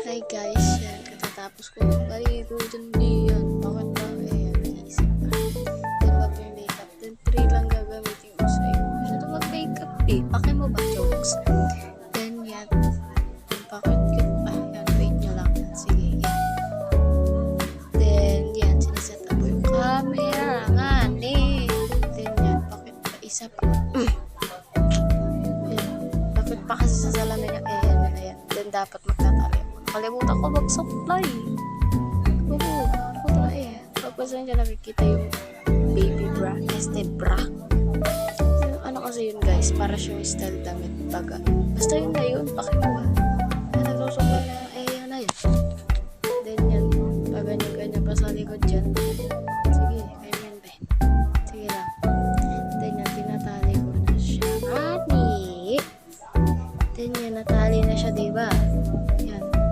Hi guys, yan, katatapos ko maligo dun diyan. Bakit ba? Ayan, naisip pa. Then wag may makeup. Then 3 lang gagamitin ko sa'yo. Ito mag-makeup eh. Pake mo ba jokes? Then yan. Bakit cute pa? Yan, wait nyo lang. Sige, yan. Then yan, siniset up ko yung camera. Nga, ne. Then yan, bakit pa? Isa pa. Yan. Bakit pa kasi sa salamin niya? Ayan. Then dapat magtatali. Kalimutan ko mag-supply. Oo, puta eh. Pagpasan dyan nakikita yung baby bra, este bra. Yung, ano kasi yun guys, para siyang style damit baga. Basta yun na yun, pakimuha. Nagsusupply na, yan na yun. Then yan, pag ganyan pa sa likod dyan. Sige, kaya yan ba? Sige lang. Then yan, tinatali ko na siya. Ani! Then yan, natali na siya, diba?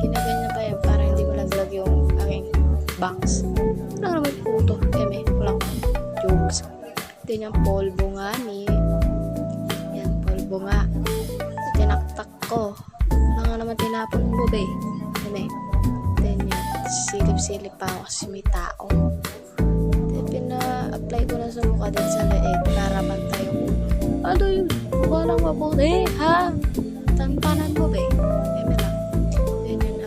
Ginaganyan pa yan para hindi ko laglag yung aking box. Wala naman puto. Keme, walang jokes. Then yung polvo nga ni. Yan, polvo nga. Tinaktak ko. Wala nga naman tinapon mo, be. Keme. Then yan, silip-silip pa ako kasi may tao. Then pina-apply ko na sa mukha din sa leeg para pantay yung ulo. Ano yun? Walang mabuti, ha? Tampanan mo, be. Keme lang.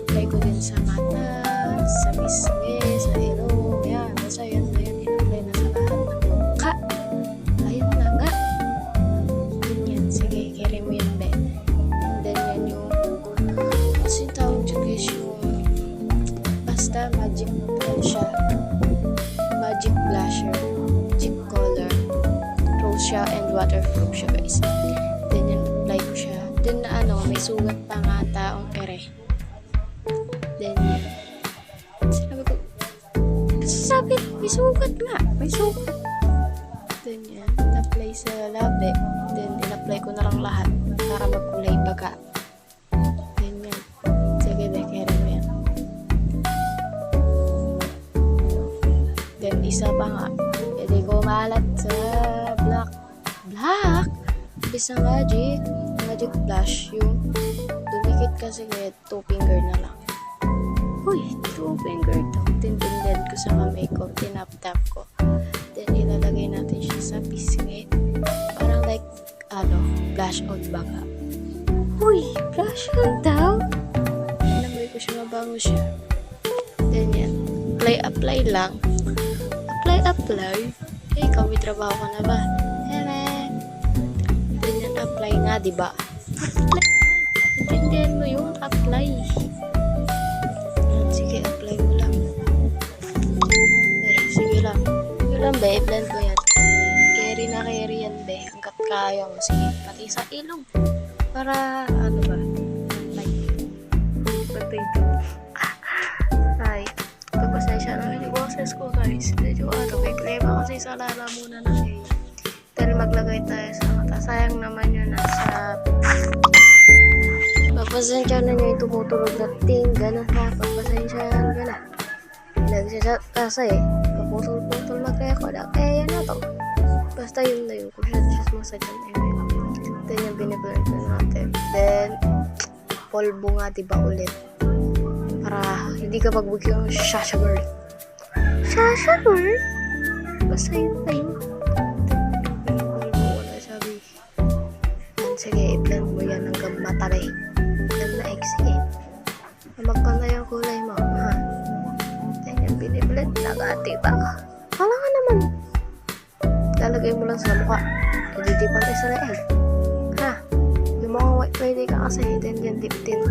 Apply ko din sa mata, sa bisngi, sa ilong, yan. Basta yan na yan, in-apply na sa lahat ng mukha. Ayun na nga. Ganyan, sige, carry mo yan, be. And then yan yung, kasi tawag dyan guys yung, basta magic ano siya, magic blusher, magic color, rosea and waterproof siya guys. Then yan, apply ko siya. Then na ano, may sugat pa nga taong ere. Then yan. Sabi, may sugat nga. May sugat. Then yan. Apply sa labi. Then in-apply ko na lang lahat para magkulay baga. Then yan. Sige, bekere mo yan. Then isa pa nga. Pwede ko malat sa black. Black? Isang magic blush. Yung dumikit kasi kaya 2 finger na lang. Uy, 2 finger to. Tintindihan ko sa kamay ko. Tinap-tap ko. Then, ilalagay natin siya sa pisngi. Parang like, blush on baga. Uy, blush on daw. Inamoy ko siya, mabango siya. Then, yan. Apply lang. Apply. Eh, ikaw, may trabaho ka na ba? Then, yan, apply nga, diba? Apply nga. Tintindihan mo yung apply. Sige, apply mo lang. Okay, sige lang. Sige lang, be. Blend ko yan. Carry yan, be. Hanggat kaya mo. Sige, pati sa ilong. Para, ano ba? Like, pati ito. Ay, pagpasensya na yung boses ko, guys. Medyo, may klema kasi sa lalamunan na eh. Dahil maglagay tayo sa mata. Sayang naman yun nasa... Pagpasensya na niya yung tumutulog na gano'n na. Pagpasensyahan ka na. Nagsasat kasi kaputol-putol mag-record. Kaya yan na to. Basta yun na yun. Kung siya masadyan then yung biniblend na natin. Then polvo nga diba ulit. Para hindi ka magbug yung Shasha girl. Shasha girl? Basta yun na yun. Polvo wala sabi. Sige, i-blend mo yan hanggang matalay. Sige. Magkanda yung kulay mo, ha? Yan yung biniblend na gati ba? Kala nga naman. Lalagay mo lang sa mukha. Hindi di pantay sa leeg. Ha? Yung mga white pwede ka kasi then yan dip-tin.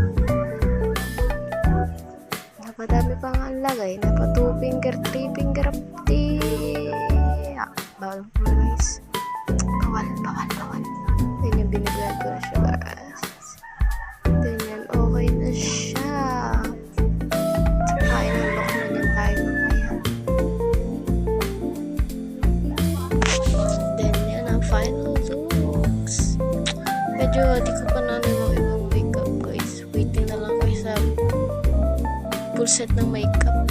Napadami pa nga ang lagay. Napa 2 finger, 3 finger up di... Bawal po guys. Bawal. Yan yung biniblend ko na siya guys. Okay na siya. Final look na din tayo mamaya. Then yan ang final looks. Medyo di ko pa namin mga ibang makeup guys. Waiting na lang kayo sa full set ng makeup.